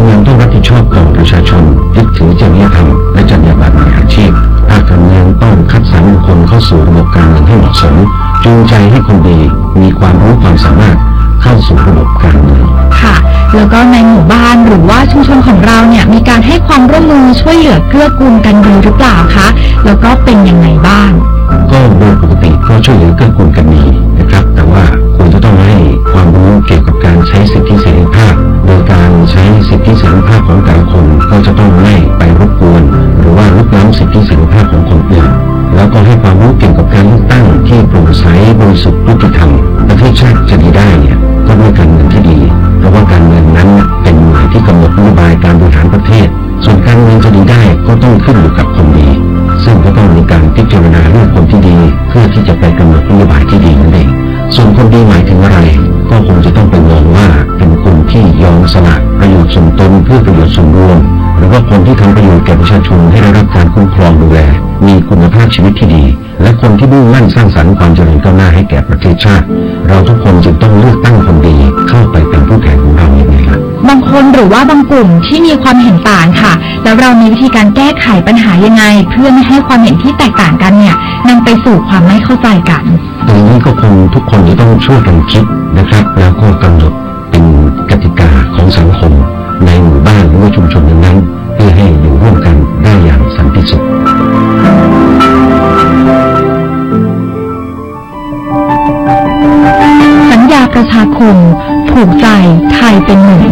การเมืองต้องรับผิดชอบต่อประชาชนยึดถือจริยธรรมและจรรยาบรรณอาชีพภาคการเมืองต้องคัดสรรคนเข้าสู่ระบบการเมืองให้เหมาะสมจูงใจให้คนดีมีความรู้ความสามารถเข้าสู่ระบบการเมืองค่ะแล้วก็ในหมู่บ้านหรือว่าชุมชนของเราเนี่ยมีการให้ความร่วมมือช่วยเหลือเกื้อกูลกันดีหรือเปล่าคะแล้วก็เป็นยังไงบ้างก็โดยปกติก็ช่วยเหลือเกื้อกูลกันดีนะครับแต่ว่าควรจะต้องให้ความรู้เกี่ยวกับการใช้สิทธิเสรีภาพโดยการใช้สิทธิเสรีภาพของแต่ละคนก็จะต้องไม่ไปรบกวนหรือว่ารุกล้ำสิทธิเสรีภาพของคนอื่นแล้วก็ให้ความรู้เกี่ยวกับการเลือกตั้งที่โปร่งใสบริสุทธิ์ยุติธรรมประเทศชาติจะดีได้เนี่ยก็ด้วยการเมืองที่ดีเพราะว่าการเมืองนั้นเป็นหน่วยที่กำหนดนโยบายการบริหารประเทศส่วนการเมืองจะดีได้ก็ต้องขึ้นอยู่กับคนดีซึ่งก็ต้องมีการพิจารณาเรื่องคนที่ดีเพื่อที่จะไปกำหนดนโยบายที่ดีนั่นเองส่วนคนดีหมายถึงอะไรก็คงจะต้องไปมองว่าเป็นคนที่ยอมสละประโยชน์ส่วนตนเพื่อประโยชน์ส่วนรวมหรือว่าคนที่ทำประโยชน์แก่ประชาชนให้ได้รับการคุ้มครองดูแลมีคุณภาพชีวิตที่ดีและคนที่มุ่งมั่นสร้างสรรค์ความเจริญก้าวหน้าให้แก่ประเทศชาติเราทุกคนจึงต้องเลือกตั้งคนดีเข้าไปเป็นผู้แทนของเราอย่างไรล่ะบางคนหรือว่าบางกลุ่มที่มีความเห็นต่างค่ะแล้วเรามีวิธีการแก้ไขปัญหายังไงเพื่อไม่ให้ความเห็นที่แตกต่างกันเนี่ยนำไปสู่ความไม่เข้าใจกันตรงนี้ก็คงทุกคนจะต้องช่วยกันคิดนะครับแล้วก็กำหนดเป็นกติกาของสังคมในหมู่บ้านหรือว่าชุมชนนั้นเพื่อให้อยู่ร่วมกันได้อย่างสันติสุขสัญญาประชาคมผูกใจไทยเป็นหนึ่ง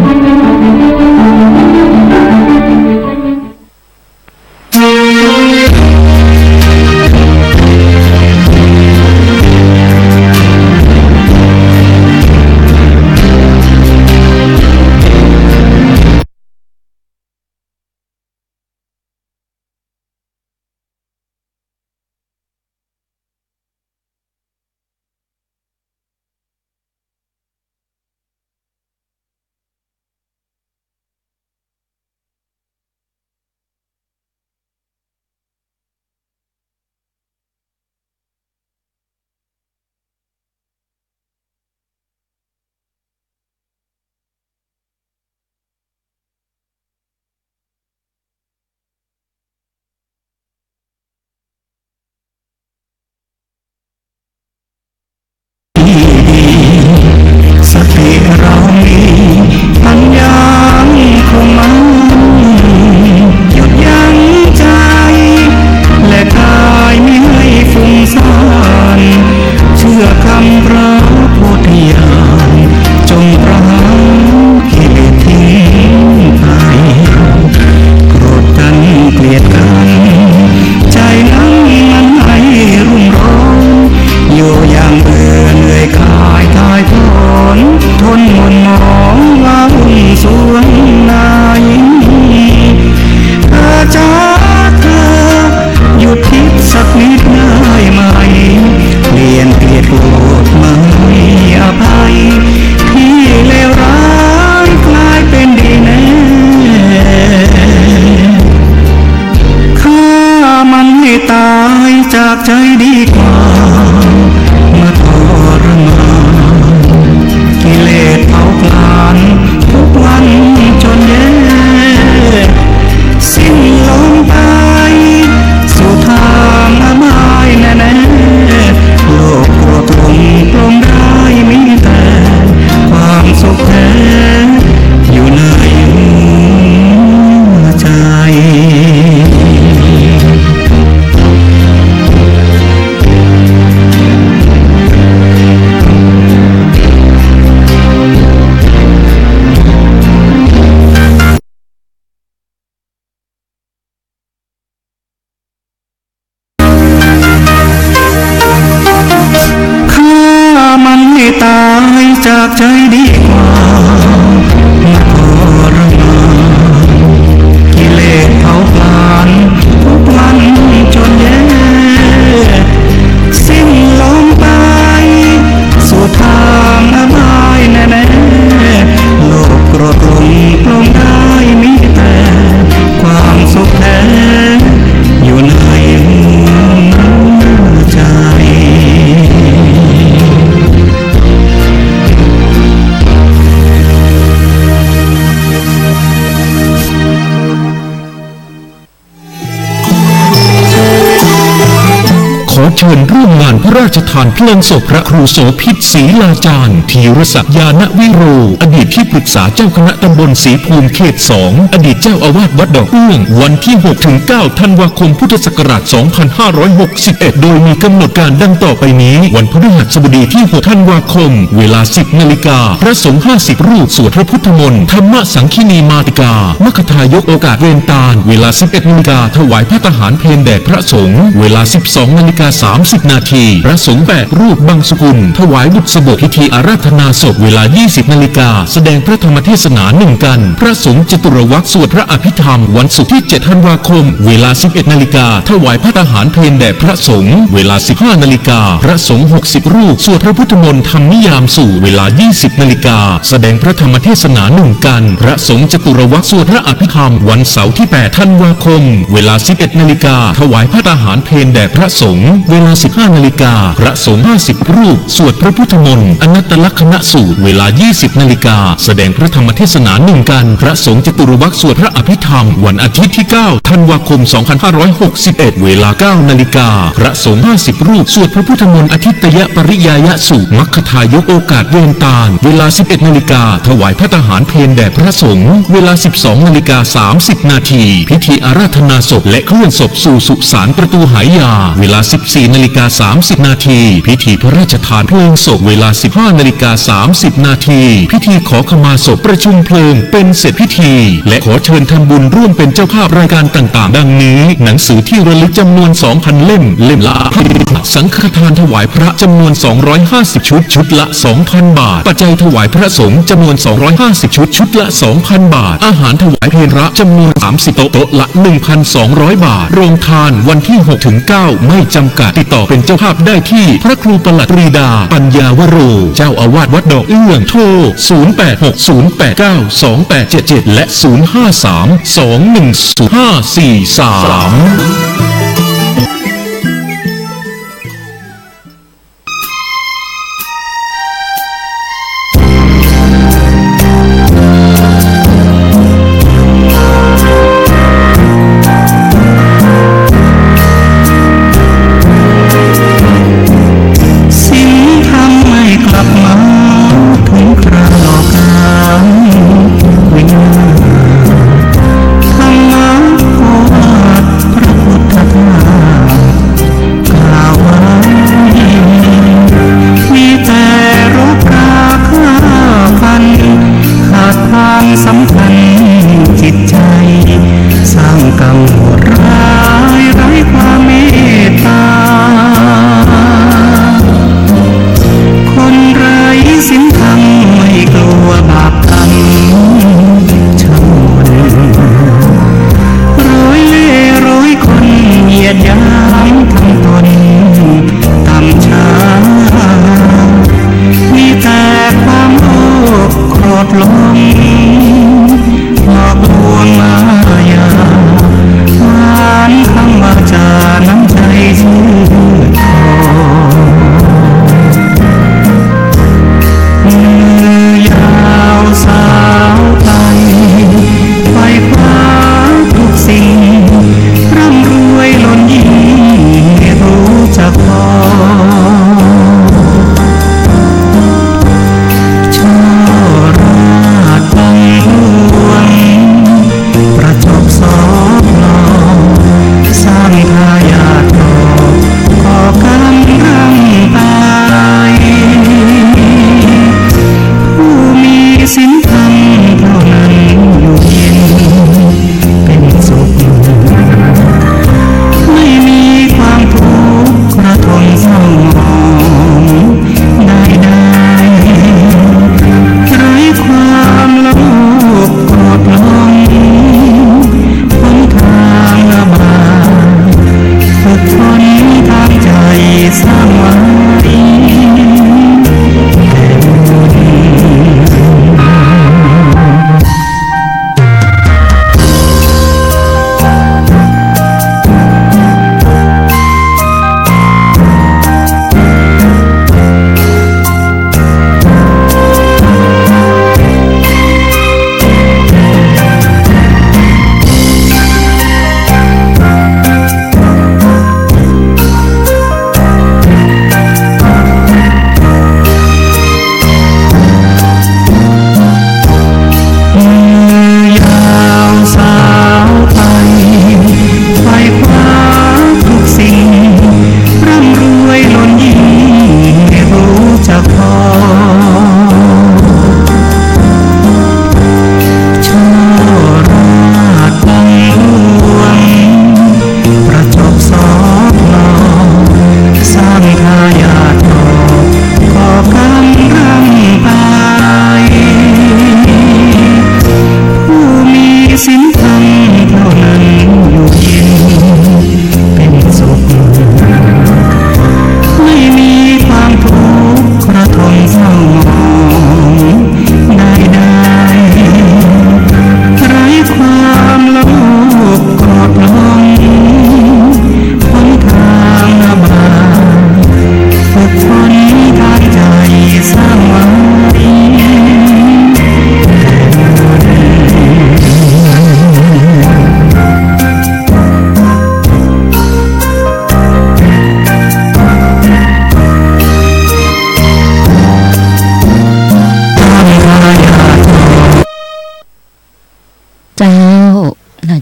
จากใจดีกว่ามาทรมานกิเลสเผาผลาญทุกวันจนแย่สิ้นลมไปสู่ทางอบายแน่ๆโลกโกรธลงปลงได้มีแต่ความสุขแท้อยู่ในหัวใจ ราชทานเพลิงศพพระครูโสภิตศรีลาจารย์ธีรศักดิ์ญาณวิโรอดีตที่ปรึกษาเจ้าคณะตำบลศรีภูมิเขต 2อดีตเจ้าอาวาสวัดดอกเอื้องวันที่ 6-9 ธันวาคมพุทธศักราช 2561 โดยมีกำหนดการดังต่อไปนี้วันพฤหัสบดีที่ 6 ธันวาคมเวลา 10 นาฬิกาพระสงฆ์ 50 รูปสวดพระพุทธมนต์ธรรมสังคีนีมาติกามคทายกโอกาสเวรตาลเวลา 11 นาฬิกาถวายพระทหารเพลแด่พระสงฆ์เวลา 12:30 นาทีพระสงฆ์8 รูปบังสุกุลถวายบุตรสบกพิธีอาราธนาศพเวลา 20 นาฬิกาแสดงพระธรรมเทศนาหนึ่งกันพระสงฆ์จตุรวรรคสวดพระอภิธรรมวันศุกร์ที่ 7 ธันวาคมเวลา 11 นาฬิกาถวายพระทหารเพลแด่พระสงฆ์เวลา 15 นาฬิกาพระสงฆ์ 60 รูปสวดพระพุทธมนต์ธรรมนิยามสู่เวลา 20 นาฬิกาแสดงพระธรรมเทศนาหนึ่งกันพระสงฆ์จตุรวรรคสวดพระอภิธรรมวันเสาร์ที่ 8 ธันวาคมเวลา 11 นาฬิกาถวายพระทหารเพลแด่พระสงฆ์เวลา 15 นาฬิกาพระสงฆ์ 50 รูปสวดพระพุทธมนต์อนัตตลักษณสูตรเวลา 20 นาฬิกาแสดงพระธรรมเทศนาหนึ่งกันพระสงฆ์จตุรวรรคสวดพระอภิธรรมวันอาทิตย์ที่ 9 ธันวาคม 2561 เวลา 9 นาฬิกาพระสงฆ์ 50 รูปสวดพระพุทธมนต์อาทิตยปริยายสูตรมัคคทายกโอกาสเวรตาลเวลา 11 นาฬิกาถวายพระทหารเพลแด่พระสงฆ์เวลา 12:30 นาทีพิธีอาราธนาศพและเคลื่อนศพสู่สุสานประตูหายาเวลา 14:30 นาทีพิธีพระราชทานเพลิงศพเวลา 15:30 นาทีพิธีขอขมาศพประชุมเพลิงเป็นเสร็จพิธีและขอเชิญทำบุญร่วมเป็นเจ้าภาพรายการต่างๆดังนี้หนังสือที่ระลึกจำนวน 2,000 เล่มเล่มละสังฆทานถวายพระจำนวน 250 ชุดชุดละ 2,000 บาทปัจจัยถวายพระสงฆ์จำนวน 250 ชุดชุดละ 2,000 บาทอาหารถวายเพลพระจำนวน 30 โต๊ะละ 1,200 บาทโรงทานวันที่ 6-9 ไม่จำกัดติดต่อเป็นเจ้าภาพได้ที่พระครูประหลัดปรีดาปัญญาวโรเจ้าอาวาสวัดดอกเอื้องโทร 0860892877 และ 053210543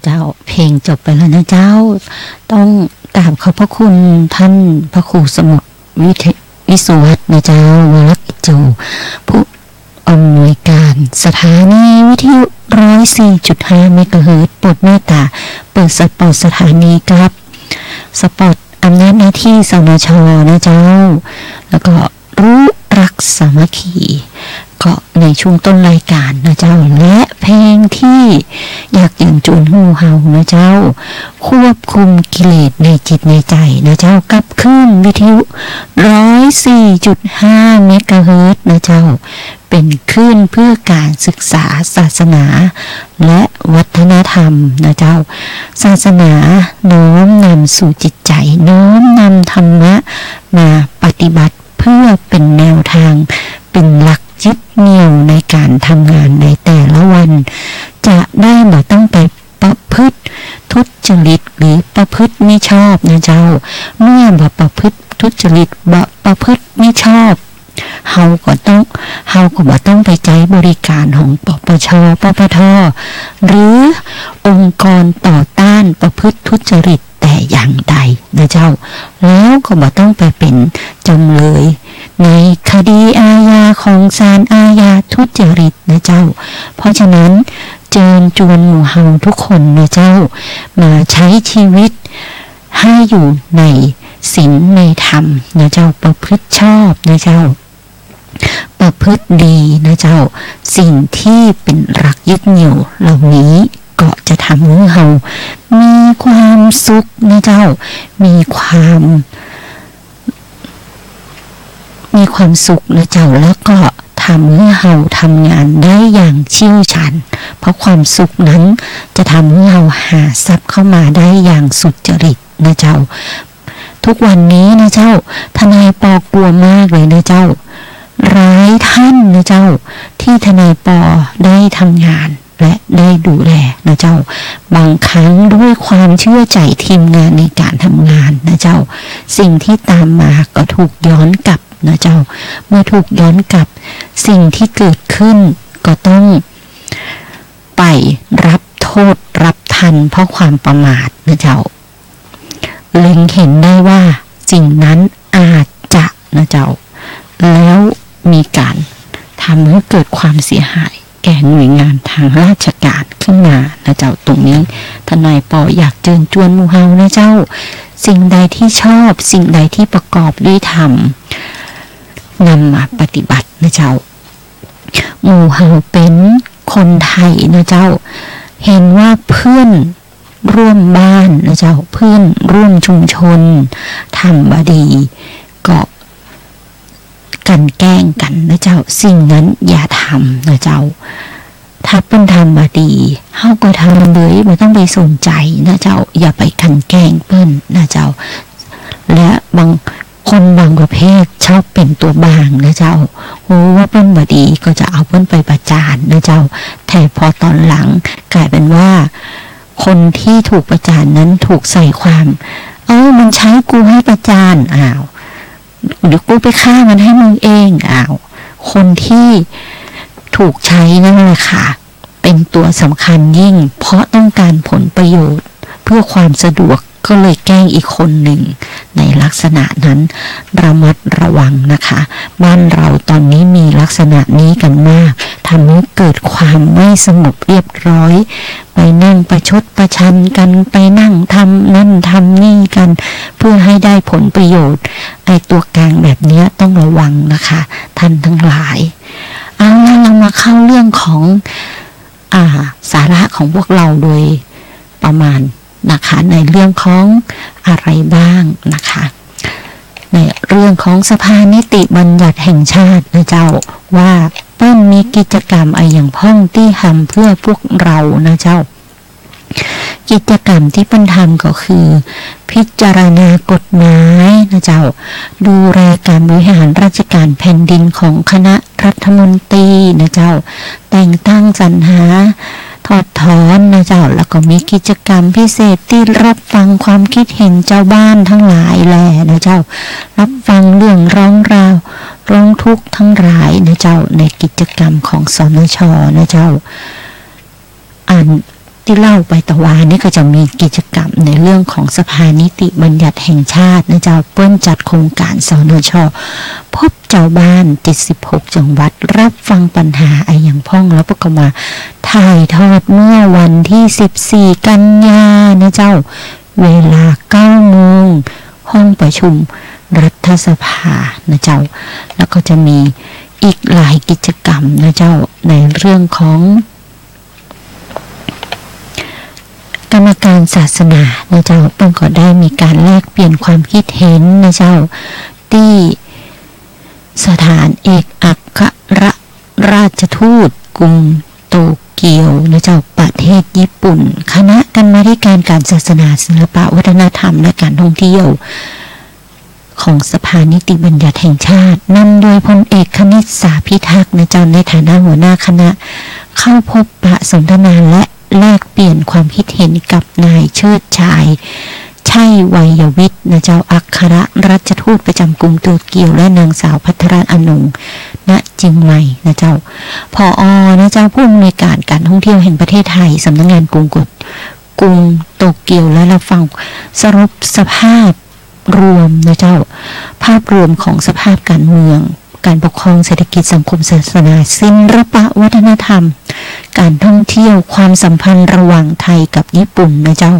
เจ้าเพลงจบไปแล้วนะเจ้าต้องกราบขอบพระคุณท่านพระครูสมุทรวิสุวัฒน์นะเจ้าวรกิจโจผู้อำนวยการสถานีวิทยุ 104.5 เมกะเฮิรตซ์โปรดเมตตาเปิดสปอตสถานีครับสปอตอำนาจหน้าที่สนชนะเจ้าแล้วก็รู้รักสามัคคีก็ในช่วงต้นรายการนะเจ้าและเพลงที่อยากยืนจูนหูเฮานะเจ้าควบคุมกิเลสในจิตในใจนะเจ้ากับคลื่นวิทยุ 104.5 เมกะเฮิรตซ์นะเจ้าเป็นคลื่นเพื่อการศึกษาศาสนาและวัฒนธรรมนะเจ้าศาสนาน้อมนำสู่จิตใจน้อมนำธรรมะมาปฏิบัติเพื่อเป็นแนวทางเป็นหลักยึดเหนี่ยวในการทำงานในแต่ละวันจะได้บ่ต้องไปประพฤติทุจริตหรือประพฤติไม่ชอบนะเจ้าเมื่อบ่ประพฤติทุจริตบ่ประพฤติไม่ชอบเฮาก็บ่ต้องไปใจบริการของปปช.ปปท.หรือองค์กรต่อต้านประพฤติทุจริตแต่อย่างใดนะเจ้าแล้วก็บ่ต้องไปเป็นจำเลยในคดีอาญาของศาลอาญาทุจริตนะเจ้าเพราะฉะนั้นเชิญชวนหมู่เฮาทุกคนนะเจ้ามาใช้ชีวิตให้อยู่ในศีลในธรรมนะเจ้าประพฤติชอบนะเจ้าประพฤติดีนะเจ้าสิ่งที่เป็นหลักยึดเหนี่ยวเหล่านี้ก็จะทำให้เรามีความสุขนะเจ้ามีความสุขนะเจ้าแล้วก็ทำให้เราทำงานได้อย่างเชี่ยวชาญเพราะความสุขนั้นจะทำให้เราหาทรัพย์เข้ามาได้อย่างสุจริตนะเจ้าทุกวันนี้นะเจ้าทนายปอกลัวมากเลยนะเจ้าร้ายท่านนะเจ้าที่ทนายปอได้ทำงานและได้ดูแลนะเจ้าบางครั้งด้วยความเชื่อใจทีมงานในการทำงานนะเจ้าสิ่งที่ตามมาก็ถูกย้อนกลับนะเจ้าเมื่อถูกย้อนกลับสิ่งที่เกิดขึ้นก็ต้องไปรับโทษรับทันเพราะความประมาทนะเจ้าเล็งเห็นได้ว่าสิ่งนั้นอาจจะนะเจ้าแล้วมีการทำให้เกิดความเสียหายแก่หน่วยงานทางราชการขึ้นมานะเจ้าตรงนี้ทนายปออยากเชิญชวนหมู่เฮานะเจ้าสิ่งใดที่ชอบสิ่งใดที่ประกอบด้วยธรรมนำมาปฏิบัตินะเจ้าหมู่เฮาเป็นคนไทยนะเจ้าเห็นว่าเพื่อนร่วมบ้านนะเจ้าเพื่อนร่วมชุมชนทำบดีก็กันแกล้งกันนะเจ้าสิ่งนั้นอย่าทำนะเจ้าถ้าเป็นทำมาดีเฮาก็ทำเลยไม่ต้องไปสนใจนะเจ้าอย่าไปกันแกล้งเปิ้นนะเจ้าและบางคนบางประเภทชอบเป็นตัวบางนะเจ้าโอ้ว่าเปิ้นบ่ดีก็จะเอาเปิ้นไปประจานนะเจ้าแต่พอตอนหลังกลายเป็นว่าคนที่ถูกประจานนั้นถูกใส่ความมันใช้กูให้ประจานเดี๋ยวกูไปฆ่ามันให้มึงเองคนที่ถูกใช้นั่นแหละค่ะเป็นตัวสำคัญยิ่งเพราะต้องการผลประโยชน์เพื่อความสะดวกก็เลยแกล้งอีกคนหนึ่งในลักษณะนั้นระมัดระวังนะคะบ้านเราตอนนี้มีลักษณะนี้กันมากทำให้เกิดความไม่สงบเรียบร้อยไปนั่งประชดประชันกันไปนั่งทำนั่นทำนี่กันเพื่อให้ได้ผลประโยชน์ไอ้ตัวกลางแบบนี้ต้องระวังนะคะท่านทั้งหลายเอาล่ะเรามาเข้าเรื่องของสาระของพวกเราโดยประมาณนะคะในเรื่องของอะไรบ้างนะคะในเรื่องของสภานิติบัญญัติแห่งชาตินะเจ้าว่าเปิ้ลมีกิจกรรมอย่างพ้องที่ทำเพื่อพวกเรานะเจ้ากิจกรรมที่เปิ้ลทำก็คือพิจารณากฎหมายนะเจ้าดูแลการบริหารราชการแผ่นดินของคณะรัฐมนตรีนะเจ้าแต่งตั้งสรรหาถอดถอนนะเจ้าแล้วก็มีกิจกรรมพิเศษที่รับฟังความคิดเห็นเจ้าบ้านทั้งหลายแลนะเจ้ารับฟังเรื่องร้องราวร้องทุกข์ทั้งหลายนะเจ้าในกิจกรรมของสนช.นะเจ้า ที่เล่าไปตะวันนี่ก็จะมีกิจกรรมในเรื่องของสภานิติบัญญัติแห่งชาตินะเจ้าเปิ้นจัดโครงการสนช.พบเจ้าบ้าน76จังหวัดรับฟังปัญหาไอ้อย่างพ้องแล้วก็มาถ่ายทอดเมื่อวันที่14กันยานะเจ้าเวลา 9 โมงห้องประชุมรัฐสภานะเจ้าแล้วก็จะมีอีกหลายกิจกรรมนะเจ้าในเรื่องของกรรมการศาสนานะเจ้าเพิ่งก็ได้มีการแลกเปลี่ยนความคิดเห็นนะเจ้าที่สถานเอกอัครราชทูตกรุงโตเกียวนะเจ้าประเทศญี่ปุ่นคณะกรรมาธิการศาสนาศิลปวัฒนธรรมและการท่องเที่ยวของสภานิติบัญญัติแห่งชาตินำโดยพลเอกคณิตสาพิทักษ์นะเจ้าในฐานะหัวหน้าคณะเข้าพบปะสนทนาและแลกเปลี่ยนความคิดเห็นกับนายเชิดชายชัยวัยวิทย์นะเจ้าอัครราชทูตประจำกรุงโตเกียวและนางสาวภัทรอนงณเจียงใหม่นะเจ้าผอ.นะเจ้าผู้อำนวยการท่องเที่ยวแห่งประเทศไทยสำนักงานกรุงโตเกียวและรับฟังสรุปสภาพรวมนะเจ้าภาพรวมของสภาพการเมืองการปกครองเศรษฐกิจสังคมศาสนาศิลปวัฒนธรรมการท่องเที่ยวความสัมพันธ์ระหว่างไทยกับญี่ปุ่นนะเจ้า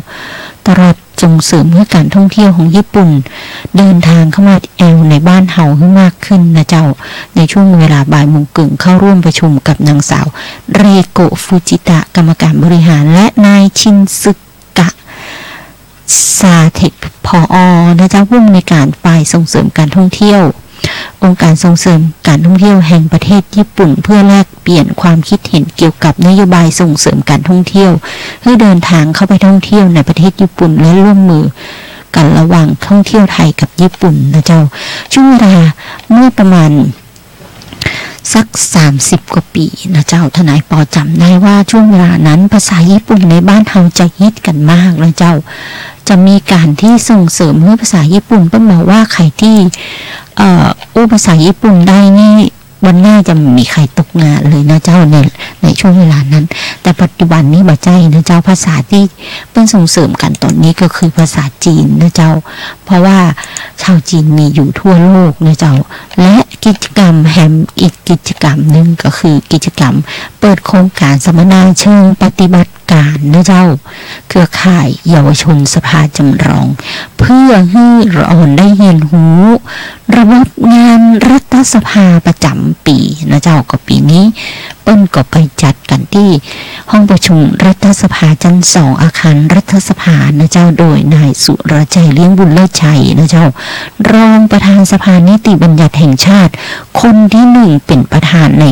ตลอดส่งเสริมให้การท่องเที่ยวของญี่ปุ่นเดินทางเข้ามาในบ้านเฮาให้มากขึ้นนะเจ้าในช่วงเวลาบ่ายโมงครึ่งเข้าร่วมประชุมกับนางสาวเรโกะฟูจิตะกรรมการบริหารและนายชินซึกะซาเทคผอ.นะเจ้าผู้อำนวยการฝ่ายส่งเสริมการท่องเที่ยวองค์การส่งเสริมการท่องเที่ยวแห่งประเทศญี่ปุ่นเพื่อแลกเปลี่ยนความคิดเห็นเกี่ยวกับนโยบายส่งเสริมการท่องเที่ยวเพื่อเดินทางเข้าไปท่องเที่ยวในประเทศญี่ปุ่นและร่วมมือกันระหว่างท่องเที่ยวไทยกับญี่ปุ่นนะเจ้าช่วงเวลาเมื่อประมาณสัก30กว่าปีนะเจ้าทนายปอจำได้ว่าช่วงเวลานั้นภาษาญี่ปุ่นในบ้านเฮาจะฮิตกันมากนะเจ้าจะมีการที่ส่งเสริมให้ภาษาญี่ปุ่นเพิ่นบอกว่าใครที่ภาษาญี่ปุ่นได้นี่วันหน้าจะมีใครตกงานเลยนะเจ้าในช่วงเวลานั้นแต่ปัจจุบันนี้บ่ใจนะเจ้าภาษาที่เพิ่นส่งเสริมกันตอนนี้ก็คือภาษาจีนนะเจ้าเพราะว่าชาวจีนมีอยู่ทั่วโลกนะเจ้าและกิจกรรมอีกกิจกรรมนึงก็คือกิจกรรมเปิดโครงการสัมมนาเชิงปฏิบัติการนะเจ้าเครือข่ายเยาวชนสภาจำลองเพื่อให้เราได้เรียนรู้ระบบงานรัฐสภาประจำปีนะเจ้าก็ปีนี้เปิ้นก็ไปจัดกันที่ห้องประชุมรัฐสภาชั้น2อาคารรัฐสภานะเจ้าโดยนายสุรชัยเลี้ยงบุญเลิศชัยนะเจ้ารองประธานสภานิติบัญญัติแห่งชาติคนที่1เป็นประธานใน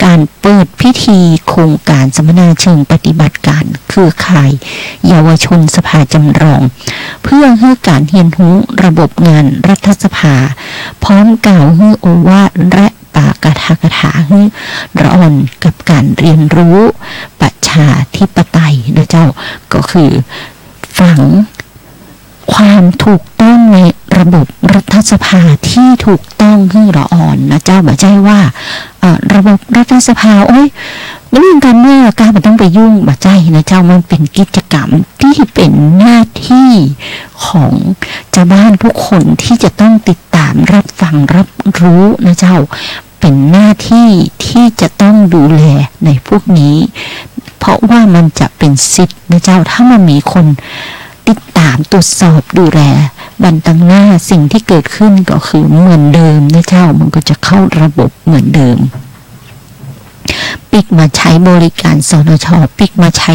การเปิดพิธีโครงการสัมมนาเชิงปฏิบัติการเครือข่ายเยาวชนสภาจำลองเพื่อให้การเรียนรู้ระบบงานรัฐสภาพร้อมกล่าวให้โอวาทและปากถาให้ระอ่อนกับการเรียนรู้ประชาธิปไตยนะเจ้าก็คือฝังความถูกต้องในระบบรัฐสภาที่ถูกต้องให้ละอ่อนนะเจ้าบ่ใช่ว่าระบบรัฐสภาโอ้ยเรื่องการเมืองการมันต้องไปยุ่งบ่ใช่นะเจ้ามันเป็นกิจกรรมที่เป็นหน้าที่ของชาวบ้านทุกคนที่จะต้องติดตามรับฟังรับรู้นะเจ้าเป็นหน้าที่ที่จะต้องดูแลในพวกนี้เพราะว่ามันจะเป็นสิทธิ์นะเจ้าถ้ามันมีคนติดตามตรวจสอบดูแลวันตั้งหน้าสิ่งที่เกิดขึ้นก็คือเหมือนเดิมนะเจ้ามันก็จะเข้าระบบเหมือนเดิมปิกมาใช้บริการสนช.ปิกมาใช้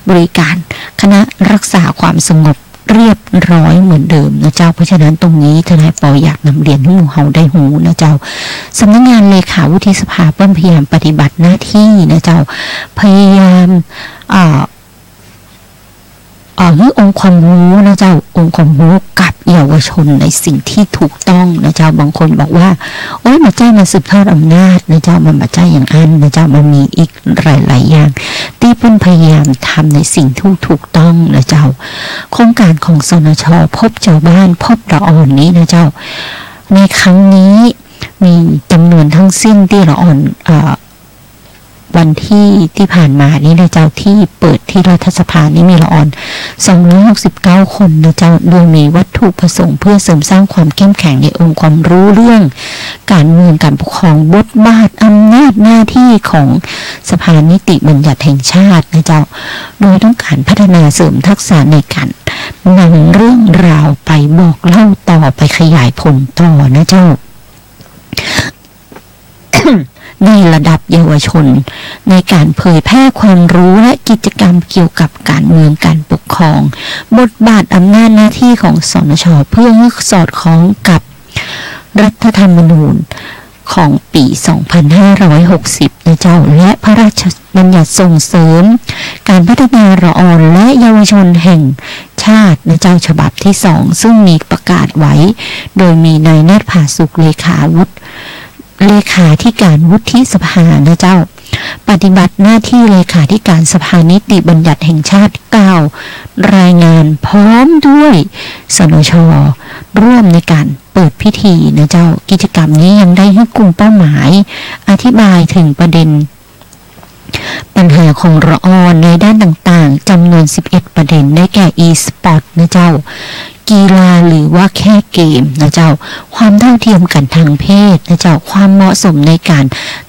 บริการคณะรักษาความสงบเรียบร้อยเหมือนเดิมนะเจ้าเพราะฉะนั้นตรงนี้ทนายปออยากนำเรียนให้หมู่เฮาได้หูนะเจ้าสำนักงานเลขาวุฒิสภาพยายามปฏิบัติหน้าที่นะเจ้าพยายามให้องค์ความรู้นะเจ้าองค์ความรู้กับเยาวชนในสิ่งที่ถูกต้องนะเจ้าบางคนบอกว่าโอ้ยมาใจมันสืบทอดอำนาจนะเจ้ามันมาใจอย่างนั้นนะเจ้ามันมีอีกหลายๆอย่างที่เพิ่นพยายามทำในสิ่งที่ถูกต้องนะเจ้าโครงการของสนช.พบเจ้าบ้านพบละอ่อนนี้นะเจ้าในครั้งนี้มีจำนวนทั้งสิ้นที่ละอ่อน วันที่ผ่านมานี่นะเจ้าที่เปิดที่รัฐสภานี่มีละออน269คนนะเจ้าโดยมีวัตถุประสงค์เพื่อเสริมสร้างความเข้มแข็งในองค์ความรู้เรื่องการเมืองการปกครองบทบาทอำนาจหน้าที่ของสภานิติบัญญัติแห่งชาตินะเจ้าโดยต้องการพัฒนาเสริมทักษะในการนำเรื่องราวไปบอกเล่าต่อไปขยายผลต่อนะเจ้า ในระดับเยาวชนในการเผยแพร่ความรู้และกิจกรรมเกี่ยวกับการเมืองการปกครองบทบาทอำนาจหน้าที่ของสนช.เพื่อให้สอดคล้องกับรัฐธรรมนูญของปี 2560 นะเจ้าและพระราชบัญญัติส่งเสริมการพัฒนาละอ่อนและเยาวชนแห่งชาตินะเจ้าฉบับที่ 2ซึ่งมีประกาศไว้โดยมีนายณัฐ ผาสุกเลขาธิการวุฒิสภานะเจ้าปฏิบัติหน้าที่เลขาธิการสภานิติบัญญัติแห่งชาติกล่าวรายงานพร้อมด้วยสนช.ร่วมในการเปิดพิธีนะเจ้ากิจกรรมนี้ยังได้ให้กลุ่มเป้าหมายอธิบายถึงประเด็นปัญหาของละออนในด้านต่างๆจำนวน11ประเด็นได้แก่ e-sport นะเจ้ากีฬาหรือว่าแค่เกมนะเจ้าความเท่าเทียมกันทางเพศนะเจ้าความเหมาะสมในการ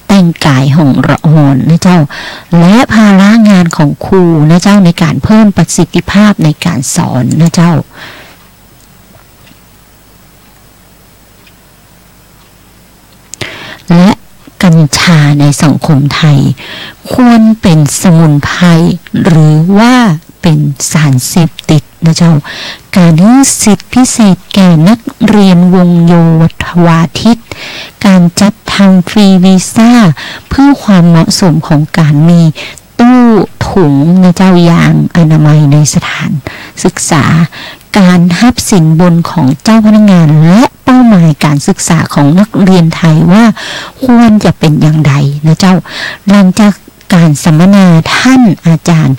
แต่งกายของละออนนะเจ้าและภาระงานของครูนะเจ้าในการเพิ่มประสิทธิภาพในการสอนนะเจ้าและกัญชาในสังคมไทยควรเป็นสมุนไพรหรือว่าเป็นสารเสพติดนะเจ้าการให้สิทธิพิเศษแก่นักเรียนวงโยวาทิตการจัดทำฟรีวีซ่าเพื่อความเหมาะสมของการมีตู้ถุงนะเจ้ายางอนามัยในสถานศึกษาการหับสินบนของเจ้าพนักงานและเป้าหมายการศึกษาของนักเรียนไทยว่าควรจะเป็นอย่างไรนะเจ้าหลังจากการสัมมนาท่านอาจารย์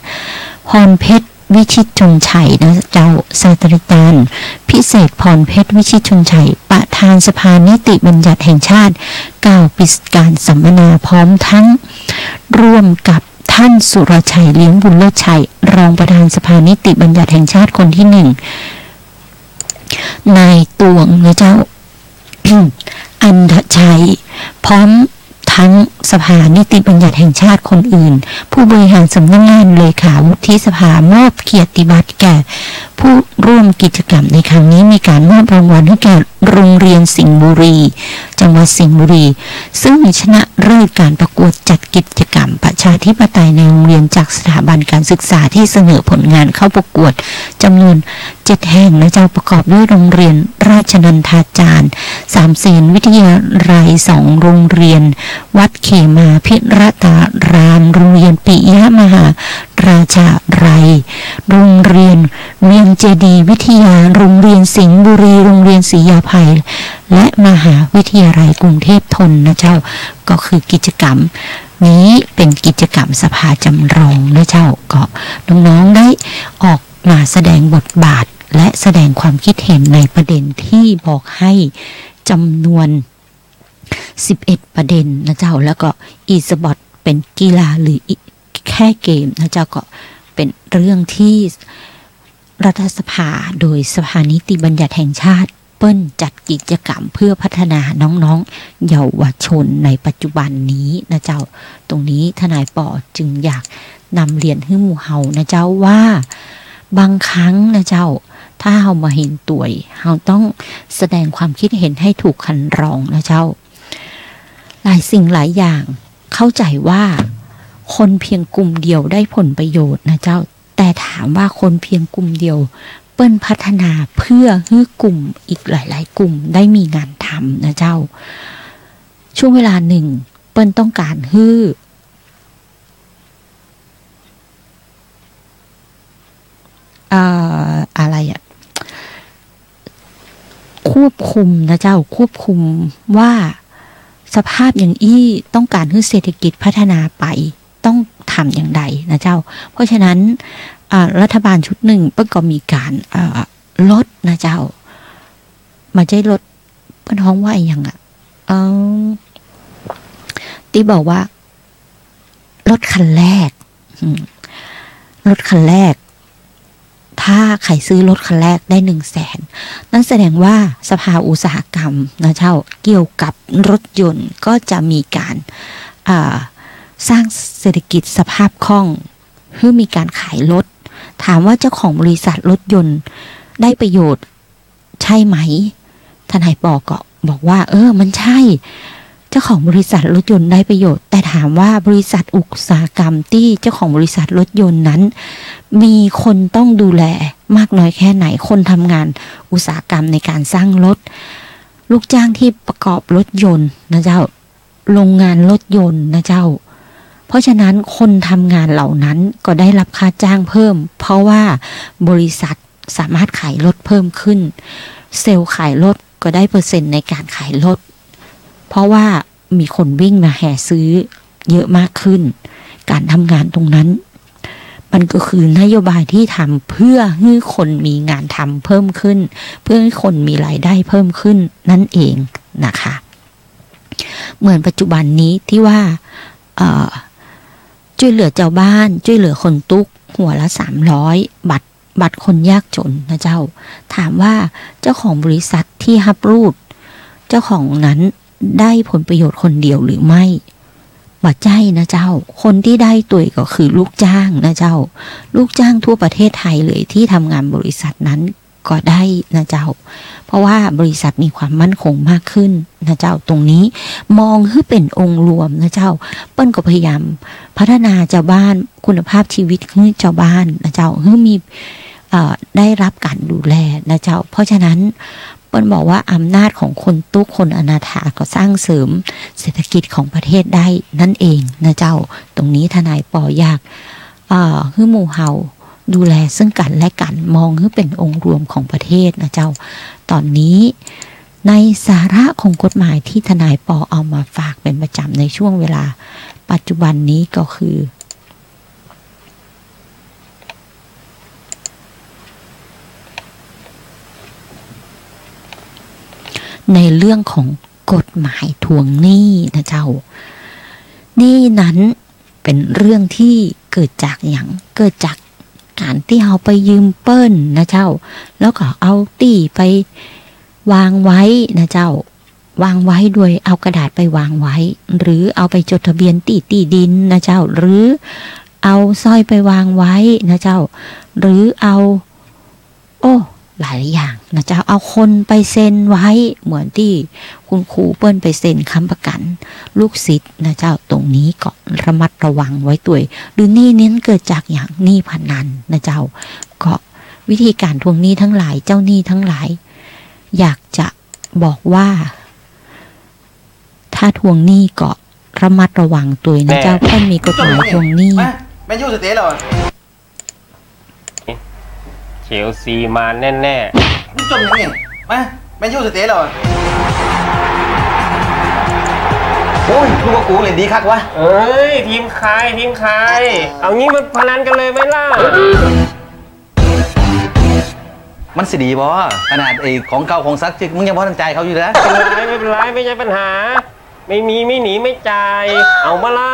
พรเพชรวิชิตชงชัยนะเจ้าศาสตราจารย์พิเศษพรเพชรวิชิตชงชัยประธานสภานิติบัญญัติแห่งชาติกล่าวปิดการสัมมนาพร้อมทั้งร่วมกับท่านสุรชัยเลี้ยงบุญเลิศชัยรองประธานสภานิติบัญญัติแห่งชาติคนที่1นายตวงนะเจ้า อันดชัยพร้อมทั้งสภานิติบัญญัติแห่งชาติคนอื่นผู้บริหารสำนักงานเลขาวุฒิสภามอบเกียรติบัตรแก่ผู้ร่วมกิจกรรมในครั้งนี้มีการมอบรางวัลให้แก่โรงเรียนสิงห์บุรีจังหวัดสิงห์บุรีซึ่งชนะเลิศการประกวดจัดกิจกรรมประชาธิปไตยในโรงเรียนจากสถาบันการศึกษาที่เสนอผลงานเข้าประกวดจำนวน7แห่งนะเจ้าประกอบด้วยโรงเรียนราชนันทาจารย์3เสนวิทยาลัย2โรงเรียนวัดเขมาพิรตารามโรงเรียนปิยมหาราชาไรโรงเรียนเวียงเจดีวิทยาโรงเรียนสิงห์บุรีโรงเรียนศรียาภัยและมหาวิทยาลัยกรุงเทพธนนะเจ้าก็คือกิจกรรมนี้เป็นกิจกรรมสภาจำลองนะเจ้าก็น้องๆได้ออกมาแสดงบทบาทและแสดงความคิดเห็นในประเด็นที่บอกให้จำนวน11ประเด็นนะเจ้าแล้วก็อีสปอร์ตเป็นกีฬาหรือแค่เกมนะเจ้าก็เป็นเรื่องที่รัฐสภาโดยสภานิติบัญญัติแห่งชาติเปิ้ลจัดกิจกรรมเพื่อพัฒนาน้องๆเยาวชนในปัจจุบันนี้นะเจ้าตรงนี้ทนายปอจึงอยากนำเรียนให้หมู่เฮานะเจ้าว่าบางครั้งนะเจ้าถ้าเฮามาเห็นตัวเฮาต้องแสดงความคิดเห็นให้ถูกคันรองนะเจ้าหลายสิ่งหลายอย่างเข้าใจว่าคนเพียงกลุ่มเดียวได้ผลประโยชน์นะเจ้าแต่ถามว่าคนเพียงกลุ่มเดียวเปิ้ลพัฒนาเพื่อให้กลุ่มอีกหลายๆกลุ่มได้มีงานทำนะเจ้าช่วงเวลาหนึ่งเปิ้ลต้องการให้อะไรอะควบคุมนะเจ้าควบคุมว่าสภาพอย่างอี้ต้องการให้เศรษฐกิจพัฒนาไปต้องทำอย่างไรนะเจ้าเพราะฉะนั้นรัฐบาลชุดหนึ่งเปิ้ลก็มีการลดนะเจ้ามาใช้ลดเปิ้ลท้องว่าอย่างที่บอกว่า รถคันแรกรถคันแรกถ้าใครซื้อรถคันแรกได้100,000นั่นแสดงว่าสภาอุตสาหกรรมนะเจ้าเกี่ยวกับรถยนต์ก็จะมีการสร้างเศรษฐกิจสภาพคล่องเพื่อมีการขายรถถามว่าเจ้าของบริษัทรถยนต์ได้ประโยชน์ใช่ไหมทนายปอก็บอกว่ามันใช่เจ้าของบริษัทรถยนต์ได้ประโยชน์แต่ถามว่าบริษัทอุตสาหกรรมที่เจ้าของบริษัทรถยนต์นั้นมีคนต้องดูแลมากน้อยแค่ไหนคนทำงานอุตสาหกรรมในการสร้างรถลูกจ้างที่ประกอบรถยนต์นะเจ้าโรงงานรถยนต์นะเจ้าเพราะฉะนั้นคนทำงานเหล่านั้นก็ได้รับค่าจ้างเพิ่มเพราะว่าบริษัทสามารถขายรถเพิ่มขึ้นเซลล์ขายรถก็ได้เปอร์เซ็นต์ในการขายรถเพราะว่ามีคนวิ่งมาแห่ซื้อเยอะมากขึ้นการทำงานตรงนั้นมันก็คือนโยบายที่ทำเพื่อให้คนมีงานทำเพิ่มขึ้นเพื่อให้คนมีรายได้เพิ่มขึ้นนั่นเองนะคะเหมือนปัจจุบันนี้ที่ว่าช่วยเหลือเจ้าบ้านช่วยเหลือคนทุกข์หัวละ300บัตรคนยากจนนะเจ้าถามว่าเจ้าของบริษัทที่ฮับรูดเจ้าของนั้นได้ผลประโยชน์คนเดียวหรือไม่บ่ใจนะเจ้าคนที่ได้ตัวก็คือลูกจ้างนะเจ้าลูกจ้างทั่วประเทศไทยเลยที่ทำงานบริษัทนั้นก็ได้นะเจ้าเพราะว่าบริษัทมีความมั่นคงมากขึ้นนะเจ้าตรงนี้มองให้เป็นองค์รวมนะเจ้าเปิ้ลก็พยายามพัฒนาเจ้าบ้านคุณภาพชีวิตให้เจ้าบ้านนะเจ้าให้มีได้รับการดูแลนะเจ้าเพราะฉะนั้นเปิ้ลบอกว่าอำนาจของคนทุกคนอนาถาก็สร้างเสริมเศรษฐกิจของประเทศได้นั่นเองนะเจ้าตรงนี้ทนายปอยากให้หมู่เฮาดูแลซึ่งกันและกันมองให้เป็นองค์รวมของประเทศนะเจ้าตอนนี้ในสาระของกฎหมายที่ทนายปอเอามาฝากเป็นประจำในช่วงเวลาปัจจุบันนี้ก็คือในเรื่องของกฎหมายทวงหนี้นะเจ้านี่นั้นเป็นเรื่องที่เกิดจากอย่างเกิดจากการที่เราไปยืมเปิ้ลนะเจ้าแล้วก็เอาตี้ไปวางไว้นะเจ้าวางไว้โดยเอากระดาษไปวางไว้หรือเอาไปจดทะเบียนที่ดินนะเจ้าหรือเอาสร้อยไปวางไว้นะเจ้าหรือเอาหลายอย่างนะเจ้าเอาคนไปเซ็นไว้เหมือนที่คุณครูเปิ้ลไปเซ็นค้ำประกันลูกศิษย์นะเจ้าตรงนี้ก็ระมัดระวังไว้ตัวหรือหนี้เน้นเกิดจากอย่างหนี้พนันนะเจ้าก็วิธีการทวงหนี้ทั้งหลายเจ้าหนี้ทั้งหลายอยากจะบอกว่าถ้าทวงหนี้ก็ระมัดระวังตัวนะเจ้าเปิ้ลมีกฎหมายทวงหนี้แม่ยูสเตย์เหรอเชลซีมาแน่ๆนี่จมยังไงมาแมนยูสเตย์เหรอโอ้ยลูกว่ากูเลยดีคักวะเอ้ยทีมใครเอางี้มันพนันกันเลยไหมล่ะมันสิดีบอขนาดไอ้ของเก่าของซักจิกมึงยังพอตั้งใจเขาอยู่แล้วไม่เป็นไรไม่ใช่ปัญหาไม่มีไม่หนีไม่จ่ายเอามาล่ะ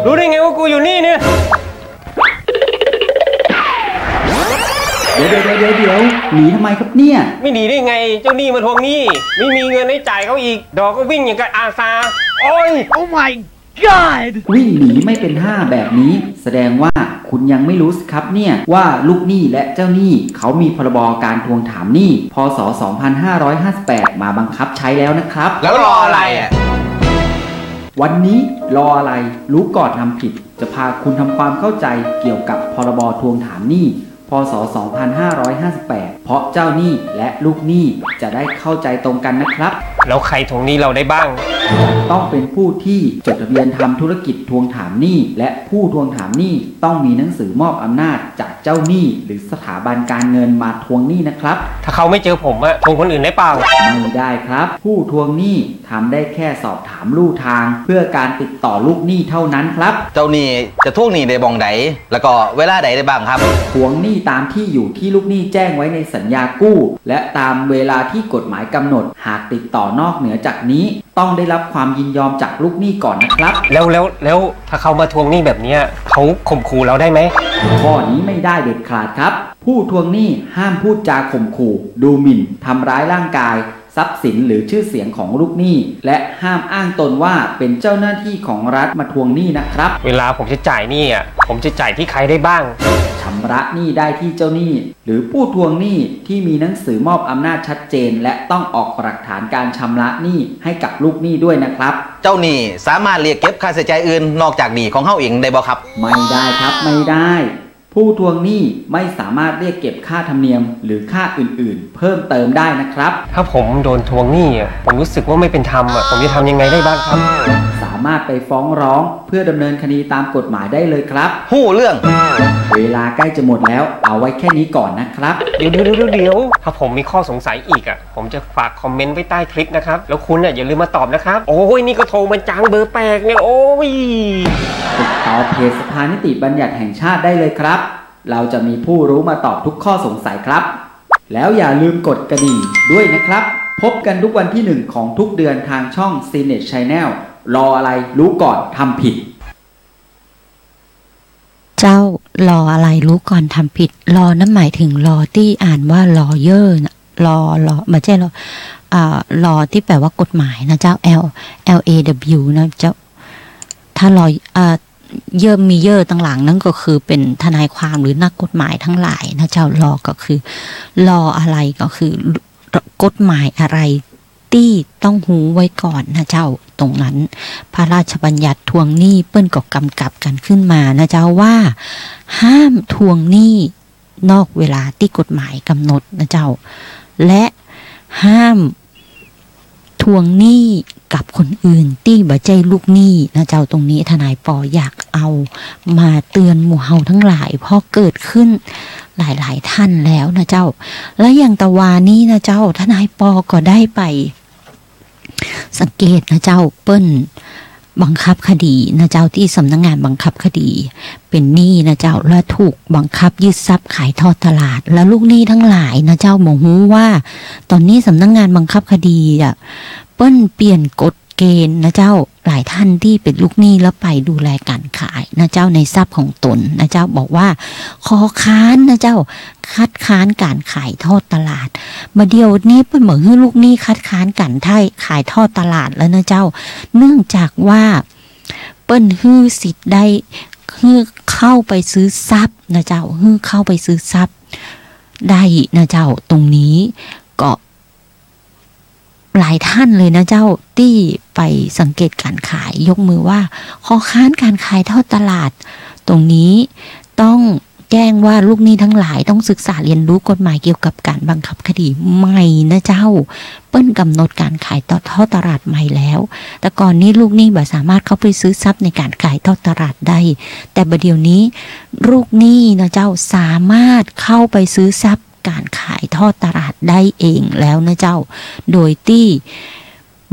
รู้ได้ไงว่ากูอยู่นี่เนี่ยเดี๋ยวหนีทำไมครับเนี่ยไม่หนีได้ไงเจ้าหนี้มาทวงหนี้ไม่มีเงินให้จ่ายเขาอีกดอกก็วิ่งอย่างกับอาซาโอ้ย Oh my God วิ่งหนีไม่เป็นท่าแบบนี้แสดงว่าคุณยังไม่รู้สิครับเนี่ยว่าลูกหนี้และเจ้าหนี้เขามีพรบการทวงถามหนี้พ.ศ. 2558มาบังคับใช้แล้วนะครับแล้วรออะไรอ่ะวันนี้รออะไรรู้ก่อนทำผิดจะพาคุณทำความเข้าใจเกี่ยวกับพรบทวงถามหนี้พ.ศ. 2558เพราะเจ้าหนี้และลูกหนี้จะได้เข้าใจตรงกันนะครับ แล้วใครทวงหนี้เราได้บ้างต้องเป็นผู้ที่จดทะเบียนทำธุรกิจทวงถามหนี้และผู้ทวงถามหนี้ต้องมีหนังสือมอบอำนาจจากเจ้าหนี้หรือสถาบันการเงินมาทวงหนี้นะครับถ้าเขาไม่เจอผมอะทวงคนอื่นได้เปล่าไม่ได้ครับผู้ทวงหนี้ทำได้แค่สอบถามลู่ทางเพื่อการติดต่อลูกหนี้เท่านั้นครับเจ้าหนี้จะทวงหนี้ได้บ้องใดแล้วก็เวลาใดได้บ้างครับทวงหนี้ตามที่อยู่ที่ลูกหนี้แจ้งไว้ในสัญญากู้และตามเวลาที่กฎหมายกำหนดหากติดต่อนอกเหนือจากนี้ต้องได้รับความยินยอมจากลูกหนี้ก่อนนะครับแล้วถ้าเขามาทวงหนี้แบบนี้เขาข่มขู่เราได้ไหมข้อนี้ไม่ได้เด็ดขาดครับผู้ทวงหนี้ห้ามพูดจาข่มขู่ดูหมิ่นทำร้ายร่างกายทรัพย์สินหรือชื่อเสียงของลูกหนี้และห้ามอ้างตนว่าเป็นเจ้าหน้าที่ของรัฐมาทวงหนี้นะครับเวลาผมจะจ่ายหนี้ผมจะจ่ายที่ใครได้บ้างชำระหนี้ได้ที่เจ้าหนี้หรือผู้ทวงหนี้ที่มีหนังสือมอบอำนาจชัดเจนและต้องออกหลักฐานการชำระหนี้ให้กับลูกหนี้ด้วยนะครับเจ้าหนี้สามารถเรียกเก็บค่าใช้จ่ายอื่นนอกจากหนี้ของเฮาเองได้บ่ครับไม่ได้ครับไม่ได้ผู้ทวงหนี้ไม่สามารถเรียกเก็บค่าธรรมเนียมหรือค่าอื่นๆเพิ่มเติมได้นะครับถ้าผมโดนทวงหนี้ผมรู้สึกว่าไม่เป็นธรรมผมจะทำยังไงได้บ้างครับสามารถไปฟ้องร้องเพื่อดำเนินคดีตามกฎหมายได้เลยครับฮู้เรื่องเวลาใกล้จะหมดแล้วเอาไว้แค่นี้ก่อนนะครับเดี๋ยวถ้าผมมีข้อสงสัยอีกผมจะฝากคอมเมนต์ไว้ใต้คลิปนะครับแล้วคุณอย่าลืมมาตอบนะครับโอ้ยนี่ก็โทรมาจังเบอร์แปลกเนี่ยโอ้ยติดต่อเพจสภานิติบัญญัติแห่งชาติได้เลยครับเราจะมีผู้รู้มาตอบทุกข้อสงสัยครับแล้วอย่าลืมกดกระดิ่งด้วยนะครับพบกันทุกวันที่1ของทุกเดือนทางช่อง CNET Channel รออะไรรู้ก่อนทำผิดเจ้ารออะไรรู้ก่อนทำผิดรอนั่นหมายถึงรอที่อ่านว่ารอเยอร์นะรอไม่ใช่รอที่แปลว่ากฎหมายนะเจ้า LAW นะเจ้าถ้ารอเยิ่มมีเยอะต่างหลังนั่นก็คือเป็นทนายความหรือนักกฎหมายทั้งหลายนะเจ้ารอก็คือรออะไรก็คือกฎหมายอะไรที่ต้องหูไว้ก่อนนะเจ้าตรงนั้นพระราชบัญญัติทวงหนี้เปิ้นก็กำกับกันขึ้นมานะเจ้าว่าห้ามทวงหนี้นอกเวลาที่กฎหมายกำหนดนะเจ้าและห้ามทวงหนี้กับคนอื่นที่บ่ใจลูกหนี้นะเจ้าตรงนี้ทนายปออยากเอามาเตือนหมู่เฮาทั้งหลายเพราะเกิดขึ้นหลายๆท่านแล้วนะเจ้าและอย่างตะวานี้นะเจ้าทนายปอก็ได้ไปสังเกตนะเจ้าเปิ้นบังคับคดีนะเจ้าที่สำนักงานบังคับคดีเป็นหนี้นะเจ้าและถูกบังคับยึดทรัพย์ขายทอดตลาดและลูกหนี้ทั้งหลายนะเจ้าบ่ฮู้ว่าตอนนี้สำนักงานบังคับคดีเปิ้นเปลี่ยนกฎเกณฑ์นะเจ้าหลายท่านที่เป็นลูกหนี้แล้วไปดูแลการขายนะเจ้าในทรัพย์ของตนนะเจ้าบอกว่าขอค้านนะเจ้าคัดค้านการขายทอดตลาดมาเดียวนี้เปิ้นเหมือนให้ลูกหนี้คัดค้านการขายทอดตลาดแล้วนะเจ้าเนื่องจากว่าเปิ้นฮื้อสิทธิ์ได้ฮื้อเข้าไปซื้อทรัพย์นะเจ้าฮื้อเข้าไปซื้อทรัพย์ได้นะเจ้าตรงนี้ก็หลายท่านเลยนะเจ้าที่ไปสังเกตการขายยกมือว่าขอค้านการขายทอดตลาดตรงนี้ต้องแจ้งว่าลูกหนี้ทั้งหลายต้องศึกษาเรียนรู้กฎหมายเกี่ยวกับการบังคับคดีใหม่นะเจ้าเปิ้นกำหนดการขายทอดตลาดใหม่แล้วแต่ก่อนนี้ลูกหนี้บ่สามารถเข้าไปซื้อทรัพย์ในการขายทอดตลาดได้แต่บัดเดี๋ยวนี้ลูกหนี้นะเจ้าสามารถเข้าไปซื้อทรัพย์การขายทอดตลาดได้เองแล้วนะเจ้าโดยที่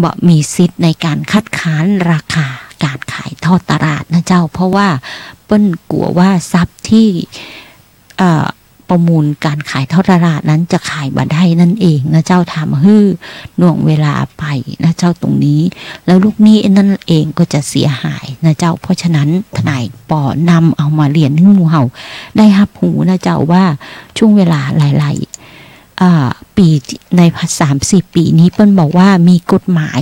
บ่มีสิทธิ์ในการคัดค้านราคาการขายทอดตลาดนะเจ้าเพราะว่าเปิ้นกลัวว่าทรัพย์ที่ประมูลการขายทอดตลาดนั้นจะขายบ่ได้นั่นเองนะเจ้าทำให้หน่วงเวลาไปนะเจ้าตรงนี้แล้วลูกหนี้นั่นเองก็จะเสียหายนะเจ้าเพราะฉะนั้นทนายปอนำเอามาเรียนให้หมู่เฮาได้รับหูนะเจ้าว่าช่วงเวลาหลายปีใน30 ปีนี้เปิ้นบอกว่ามีกฎหมาย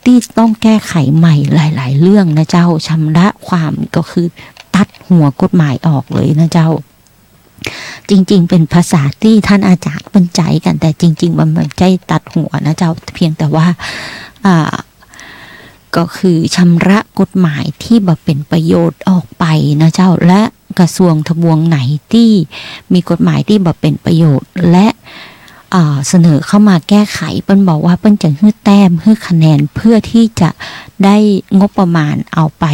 ที่ต้องแก้ไขใหม่หลายๆเรื่องนะเจ้าชำระความก็คือตัดหัวกฎหมายออกเลยนะเจ้าจริงๆเป็นภาษาที่ท่านอาจารย์บรรจัยกันแต่จริงๆมันไม่ใช่ตัดหัวนะเจ้าเพียงแต่ว่าก็คือชำระกฎหมายที่บ่เป็นประโยชน์ออกไปนะเจ้าและกระทรวงทบวงไหนที่มีกฎหมายที่บ่เป็นประโยชน์และ เสนอเข้ามาแก้ไขเปิ้ลบอกว่าเปิ้ลจะให้แต้มให้คะแนนเพื่อที่จะได้งบประมาณเอาไป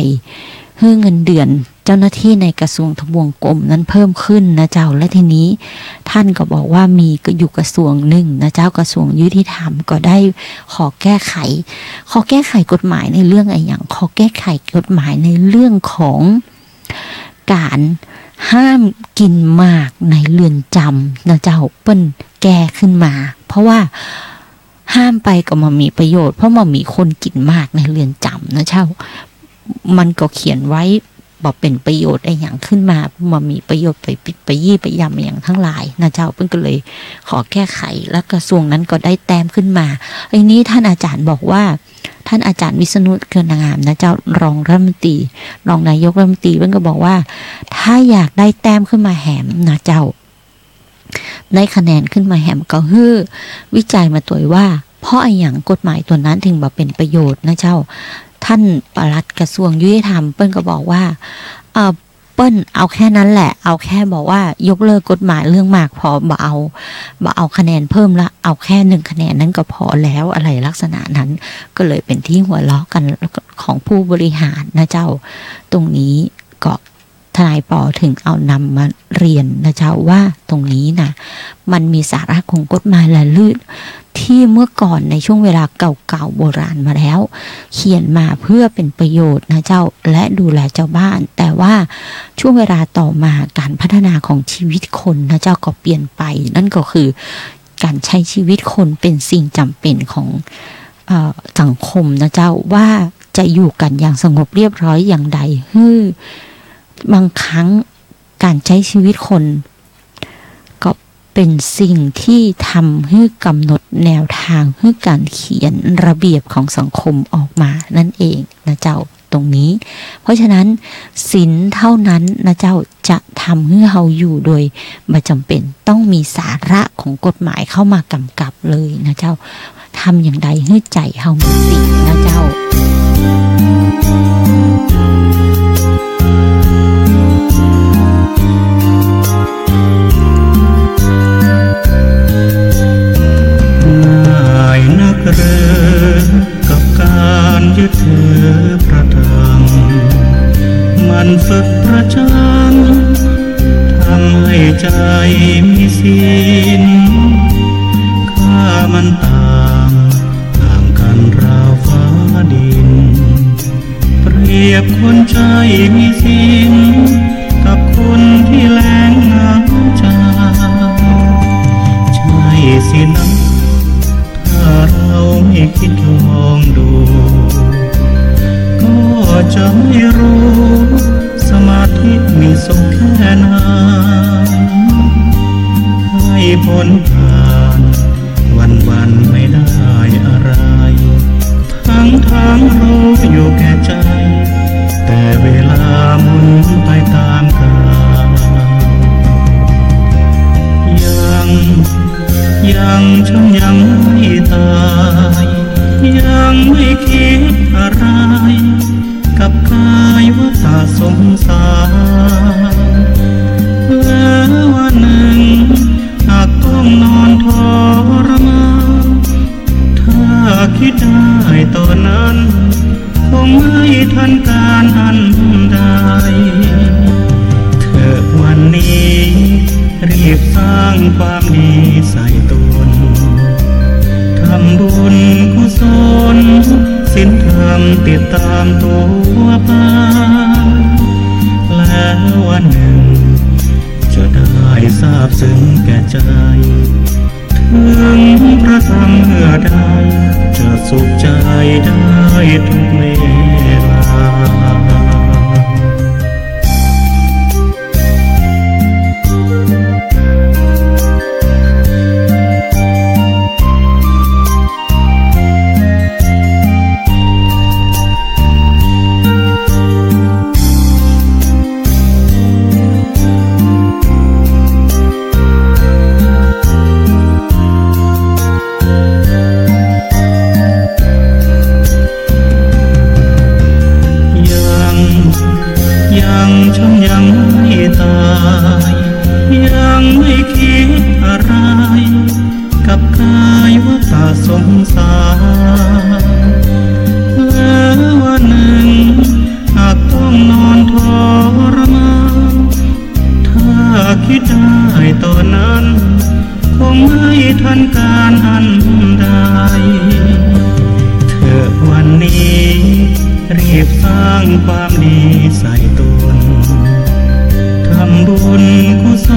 ให้เงินเดือนเจ้าหน้าที่ในกระทรวงทบวงกรมนั้นเพิ่มขึ้นนะเจ้าและทีนี้ท่านก็บอกว่ามีก็อยู่กระทรวงหนึ่งนะเจ้ากระทรวงยุติธรรมก็ได้ขอแก้ไขกฎหมายในเรื่องอะไรอย่างขอแก้ไขกฎหมายในเรื่องของการห้ามกินหมากในเรือนจำนะเจ้าเปิ้นแก้ขึ้นมาเพราะว่าห้ามไปก็มามีประโยชน์เพราะมันมีคนกินหมากในเรือนจำนะเจ้ามันก็เขียนไว้บอกเป็นประโยชน์อะไรอย่างขึ้นมามันมีประโยชน์ไปปิดไปยี่ไปยำอย่างทั้งหลายนะเจ้าเปิ้นก็เลยขอแก้ไขแล้วกระทรวงนั้นก็ได้แต้มขึ้นมาไอ้นี้ท่านอาจารย์บอกว่าท่านอาจารย์วิษณุเครืองามนะเจ้ารองรัฐมนตรีรองนายกรัฐมนตรีเพิ่นก็บอกว่าถ้าอยากได้แต้มขึ้นมาแหมนะเจ้าได้คะแนนขึ้นมาแหมก็คือวิจัยมาตัวว่าเพราะไอ้อย่างกฎหมายตัวนั้นถึงมาเป็นประโยชน์นะเจ้าท่านปลัดกระทรวงยุติธรรมเปิ้ลก็บอกว่าเปิ้ลเอาแค่นั้นแหละเอาแค่บอกว่ายกเลิกกฎหมายเรื่องมากพอบ่เอาคะแนนเพิ่มละเอาแค่1คะแนนนั้นก็พอแล้วอะไรลักษณะนั้นก็เลยเป็นที่หัวเราะกันของผู้บริหารนะเจ้าตรงนี้ก็ทนายปอถึงเอานำมาเรียนนะเจ้าว่าตรงนี้นะมันมีสาระของกฎหมายละลืดที่เมื่อก่อนในช่วงเวลาเก่าๆโบราณมาแล้วเขียนมาเพื่อเป็นประโยชน์นะเจ้าและดูแลเจ้าบ้านแต่ว่าช่วงเวลาต่อมาการพัฒนาของชีวิตคนนะเจ้าก็เปลี่ยนไปนั่นก็คือการใช้ชีวิตคนเป็นสิ่งจำเป็นของสังคมนะเจ้าว่าจะอยู่กันอย่างสงบเรียบร้อยอย่างใดบางครั้งการใช้ชีวิตคนก็เป็นสิ่งที่ทำให้กำหนดแนวทางให้การเขียนระเบียบของสังคมออกมานั่นเองนะเจ้าตรงนี้เพราะฉะนั้นศีลเท่านั้นนะเจ้าจะทำให้เราอยู่โดยไม่จำเป็นต้องมีสาระของกฎหมายเข้ามากำกับเลยนะเจ้าทำอย่างใดให้ใจเรามีศีลนะเจ้านักเรือกับการยึดถือพระธรรมมันฝึกประจำทำให้ใจมีศีลค่ามันต่างกันราวฟ้าดินเปรียบคนใจมีศีลกับคนที่แล้งเหงาใจใช่สินะถ้าเราไม่คิดลองดูก็จะไม่รู้สมาธิมีสุขแค่ไหนให้พ้นผ่านวันไม่ได้อะไรทั้งรู้อยู่แก่ใจแต่เวลาหมุนไปตามกาลยังฉันยังไม่ตายยังไม่คิดอะไรกับกายว่าตาสงสารแล้ววันหนึ่งหากต้องนอนทรมานถ้าคิดได้ตอนนั้นคงไม่ทันการอันใดเธอวันนี้รีบสร้างความดีใส่ตนทำบุญกุศลศีลธรรมติดตามตัวไปแล้ววันหนึ่งจะได้ทราบซึ้งแก่ใจถึงพระธรรมเมื่อใดจะสุขใจได้ทุกเวลา างความดีใส่ตนทำบุญกุศ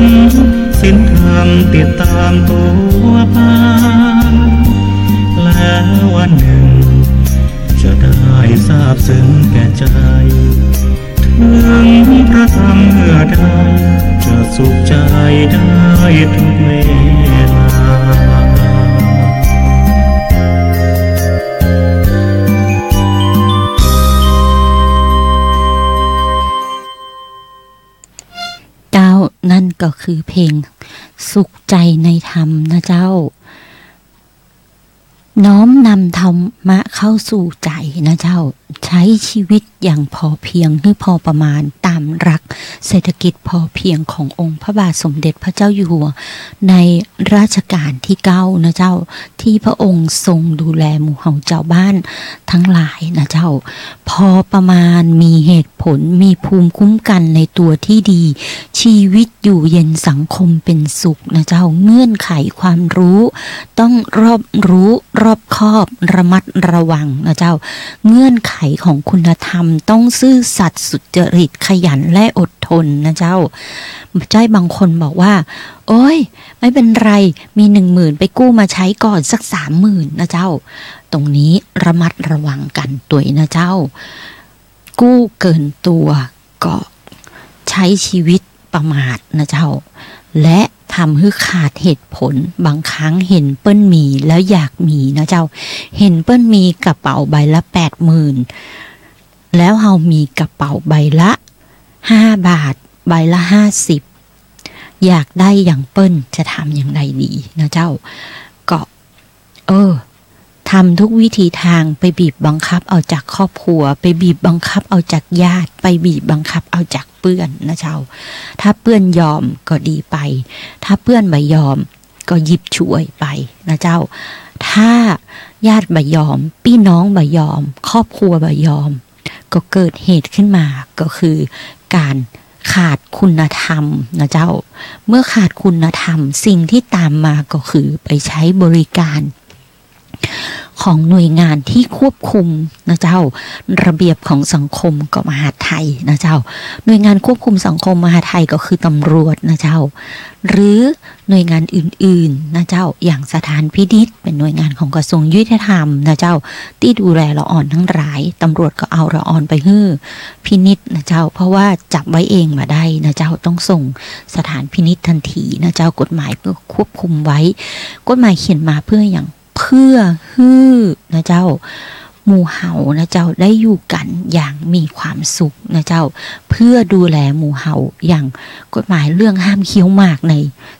ลศีลธรรมติดตามตัวไปแล้ววันหนึ่งจะได้ทราบซึ้งแก่ใจถึงพระธรรมเมื่อใดจะสุขใจได้ทุกเวลานั่นก็คือเพลงสุขใจในธรรมนะเจ้าน้อมนำธรรมะเข้าสู่ใจนะเจ้าใช้ชีวิตอย่างพอเพียงให้พอประมาณตามหลักเศรษฐกิจพอเพียงขององค์พระบาทสมเด็จพระเจ้าอยู่หัวในรัชกาลที่9นะเจ้าที่พระองค์ทรงดูแลหมู่เฮาเจ้าบ้านทั้งหลายนะเจ้าพอประมาณมีเหตุผลมีภูมิคุ้มกันในตัวที่ดีชีวิตอยู่เย็นสังคมเป็นสุขนะเจ้าเงื่อนไขความรู้ต้องรอบคอบระมัดระวังนะเจ้าเงื่อนไขของคุณธรรมต้องซื่อสัตย์สุจริตขยันและอดทนนะเจ้าใจบางคนบอกว่าโอ้ยไม่เป็นไรมี 10,000 ไปกู้มาใช้ก่อนสัก 30,000 นะเจ้าตรงนี้ระมัดระวังกันตัวนะเจ้ากู้เกินตัวก็ใช้ชีวิตประมาทนะเจ้าและทำให้ขาดเหตุผลบางครั้งเห็นเปิ้ลมีแล้วอยากมีนะเจ้าเห็นเปิ้ลมีกระเป๋าใบละ 80,000 แล้วเฮามีกระเป๋าใบละ5 บาทใบละ50อยากได้อย่างเปิ้ลจะทำอย่างไรดีนะเจ้าก็ทำทุกวิธีทางไปบีบบังคับเอาจากครอบครัวไปบีบบังคับเอาจากญาติไปบีบบังคับเอาจากเพื่อนนะเจ้าถ้าเพื่อนยอมก็ดีไปถ้าเพื่อนไม่ยอมก็หยิบช่วยไปนะเจ้าถ้าญาติไม่ยอมพี่น้องไม่ยอมครอบครัวไม่ยอมก็เกิดเหตุขึ้นมาก็คือการขาดคุณธรรมนะเจ้าเมื่อขาดคุณธรรมสิ่งที่ตามมาก็คือไปใช้บริการของหน่วยงานที่ควบคุมนะเจ้าระเบียบของสังคมก็มหาดไทยนะเจ้าหน่วยงานควบคุมสังคมมหาดไทยก็คือตำรวจนะเจ้าหรือหน่วยงานอื่นๆนะเจ้าอย่างสถานพินิจเป็นหน่วยงานของกระทรวงยุติธรรมนะเจ้าที่ดูแลละอ่อนทั้งหลายตำรวจก็เอาละอ่อนไปพินิจนะเจ้าเพราะว่าจับไว้เองมาได้นะเจ้าต้องส่งสถานพินิจทันทีนะเจ้ากฎหมายเพื่อควบคุมไว้กฎหมายเขียนมาเพื่อนะเจ้าหมู่เฮานะเจ้าได้อยู่กันอย่างมีความสุขนะเจ้าเพื่อดูแลหมู่เฮาอย่างกฎหมายเรื่องห้ามเคี้ยวหมากใน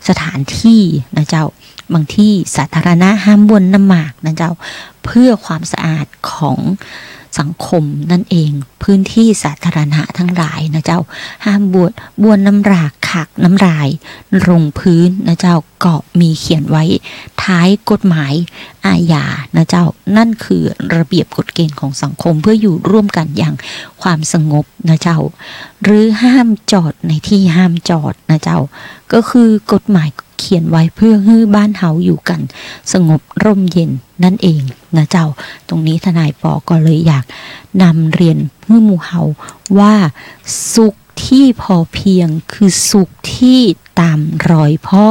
สถานที่นะเจ้าบางที่สาธารณะห้ามบ้วนน้ำหมากนะเจ้าเพื่อความสะอาดของสังคมนั่นเองพื้นที่สาธารณะทั้งหลายนะเจ้าห้ามบ้วนน้ำรากขักน้ำลายลงพื้นนะเจ้าก็มีเขียนไว้ท้ายกฎหมายอาญานะเจ้านั่นคือระเบียบกฎเกณฑ์ของสังคมเพื่ออยู่ร่วมกันอย่างความสงบนะเจ้าหรือห้ามจอดในที่ห้ามจอดนะเจ้าก็คือกฎหมายเขียนไว้เพื่อให้บ้านเฮาอยู่กันสงบร่มเย็นนั่นเองนะเจ้าตรงนี้ทนายปอก็เลยอยากนำเรียนเพื่อหมู่เฮาว่าสุขที่พอเพียงคือสุขที่ตามรอยพ่อ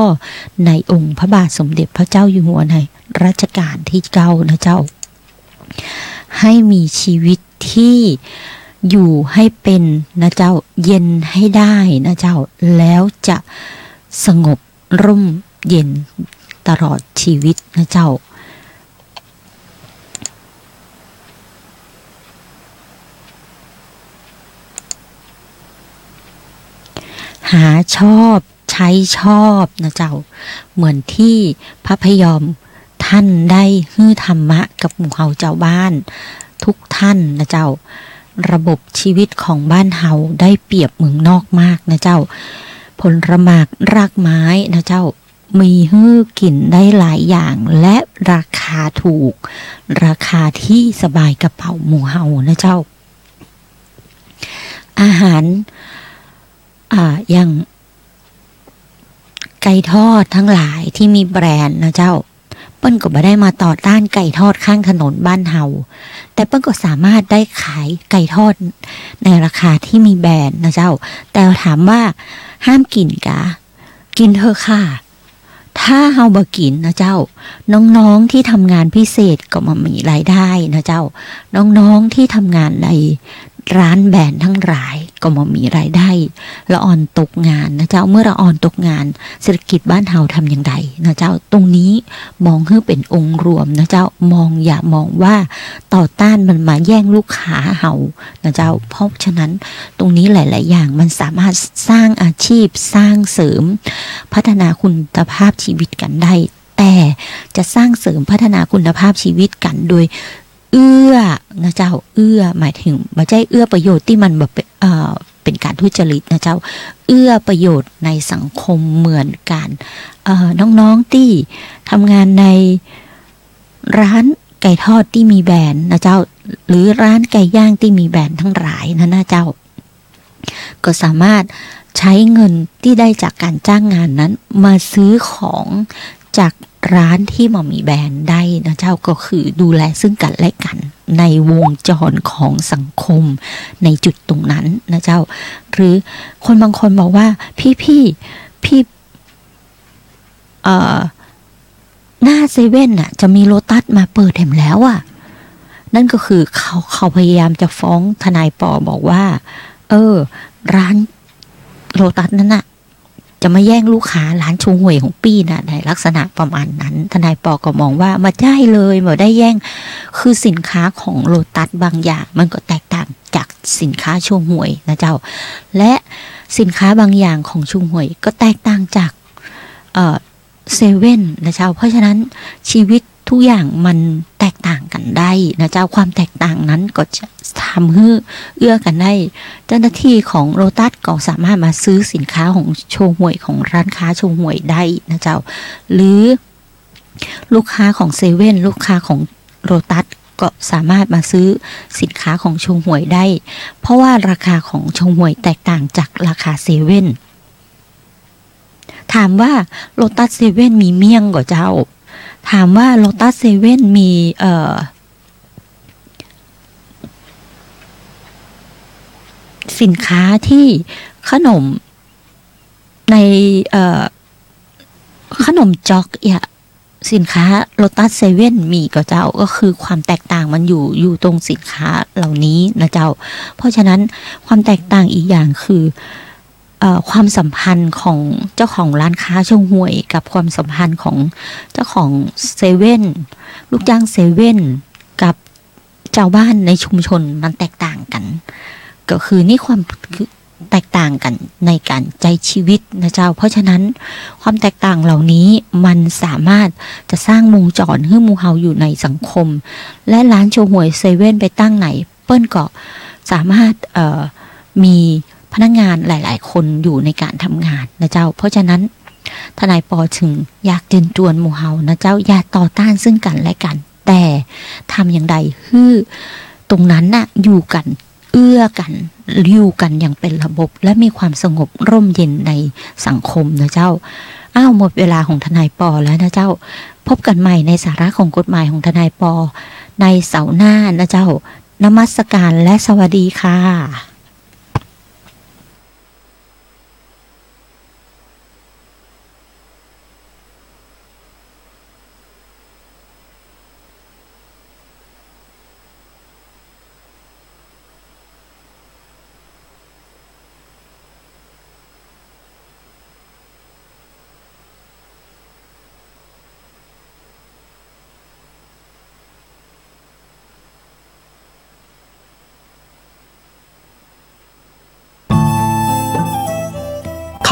ในองค์พระบาทสมเด็จพระเจ้าอยู่หัวในรัชกาลที่9นะเจ้าให้มีชีวิตที่อยู่ให้เป็นนะเจ้าเย็นให้ได้นะเจ้าแล้วจะสงบร่มเย็นตลอดชีวิตนะเจ้าหาชอบใช้ชอบนะเจ้าเหมือนที่พระพยอมท่านได้ฮื้อธรรมะกับหมู่เฮาเจ้าบ้านทุกท่านนะเจ้าระบบชีวิตของบ้านเฮาได้เปรียบเมืองนอกมากนะเจ้าผลหมากรากไม้นะเจ้ามีฮื้อกินได้หลายอย่างและราคาถูกราคาที่สบายกระเป๋าหมู่เฮานะเจ้าอาหารอย่างไก่ทอดทั้งหลายที่มีแบรนด์นะเจ้า เปิ้ลก็ไม่ได้มาต่อต้านไก่ทอดข้างถนนบ้านเฮาแต่เปิ้ลก็สามารถได้ขายไก่ทอดในราคาที่มีแบรนด์นะเจ้าแต่ถามว่าห้ามกินกะกินเถอะค่ะถ้าเฮาบ่กินนะเจ้าน้องๆที่ทำงานพิเศษก็มามีรายได้นะเจ้าน้องๆที่ทำงานในร้านแบรนด์ทั้งหลายก็มามีรายได้ละอ่อนตกงานนะเจ้าเมื่อละอ่อนตกงานเศรษฐกิจบ้านเฮาทำอย่างไรนะเจ้าตรงนี้มองให้เป็นองค์รวมนะเจ้ามองอย่ามองว่าต่อต้านมันมาแย่งลูกค้าเฮานะเจ้าเพราะฉะนั้นตรงนี้หลายๆอย่างมันสามารถสร้างอาชีพสร้างเสริมพัฒนาคุณภาพชีวิตกันได้แต่จะสร้างเสริมพัฒนาคุณภาพชีวิตกันโดยเอื้อนะเจ้าเอื้อหมายถึงไม่ใช่เอื้อประโยชน์ที่มันแบบเป็นการทุจริตนะเจ้าเอื้อประโยชน์ในสังคมเหมือนกันน้องๆที่ทำงานในร้านไก่ทอดที่มีแบรนด์นะเจ้าหรือร้านไก่ย่างที่มีแบรนด์ทั้งหลายนะเจ้าก็สามารถใช้เงินที่ได้จากการจ้างงานนั้นมาซื้อของจากร้านที่มามีแบรนด์ได้นะเจ้าก็คือดูแลซึ่งกันและกันในวงจรของสังคมในจุดตรงนั้นนะเจ้าหรือคนบางคนบอกว่าพี่หน้าเซเว่นน่ะจะมีโลตัสมาเปิดแถมแล้วอ่ะนั่นก็คือเขาพยายามจะฟ้องทนายปอบอกว่าร้านโลตัสนั้นน่ะจะมาแย่งลูกค้าร้านชูหวยของปี้นะในลักษณะประมาณนั้นทนายปอก็มองว่ามาได้เลยมาได้แย่งคือสินค้าของโลตัสบางอย่างมันก็แตกต่างจากสินค้าชูหวยนะเจ้าและสินค้าบางอย่างของชูหวยก็แตกต่างจากเซเว่นนะเจ้าเพราะฉะนั้นชีวิตทุกอย่างมันแตกต่างกันได้นะเจ้าความแตกต่างนั้นก็จะทำให้เอื้อกันได้เจ้าหน้าที่ของโลตัสก็สามารถมาซื้อสินค้าของโชว์หวยของร้านค้าโชว์หวยได้นะเจ้าหรือลูกค้าของเซเว่นลูกค้าของโลตัสก็สามารถมาซื้อสินค้าของโชว์หวยได้เพราะว่าราคาของโชว์หวยแตกต่างจากราคาเซเว่นถามว่าโลตัสเซเว่นมีเมี่ยงกว่าเจ้าถามว่าโลตัสเซเว่นมีสินค้าที่ขนมในขนมจ๊อกสินค้าโลตัสเซเว่นมีก็เจ้าก็คือความแตกต่างมันอยู่ตรงสินค้าเหล่านี้นะเจ้าเพราะฉะนั้นความแตกต่างอีกอย่างคือความสัมพันธ์ของเจ้าของร้านค้าโชว์หวยกับความสัมพันธ์ของเจ้าของเซเว่นลูกจ้างเซเว่นกับเจ้าบ้านในชุมชนมันแตกต่างกันก็คือนี่ความแตกต่างกันในการใจชีวิตนะเจ้าเพราะฉะนั้นความแตกต่างเหล่านี้มันสามารถจะสร้างวงจรให้หมู่เฮาอยู่ในสังคมและร้านโชว์หวยเซเว่นไปตั้งไหนเปิ้ลก็สามารถมีพนักงานหลายๆคนอยู่ในการทำงานนะเจ้าเพราะฉะนั้นทนายปอถึงอยากเชิญชวนหมู่เฮานะเจ้าอย่าต่อต้านซึ่งกันและกันแต่ทำอย่างใดคือตรงนั้นน่ะอยู่กันเอื้อกันอยู่กันอย่างเป็นระบบและมีความสงบร่มเย็นในสังคมนะเจ้าหมดเวลาของทนายปอแล้วนะเจ้าพบกันใหม่ในสาระของกฎหมายของทนายปอในเสาร์หน้านะเจ้านมัสการและสวัสดีค่ะ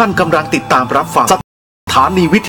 ท่านกำลังติดตามรับฟังสถานีวิท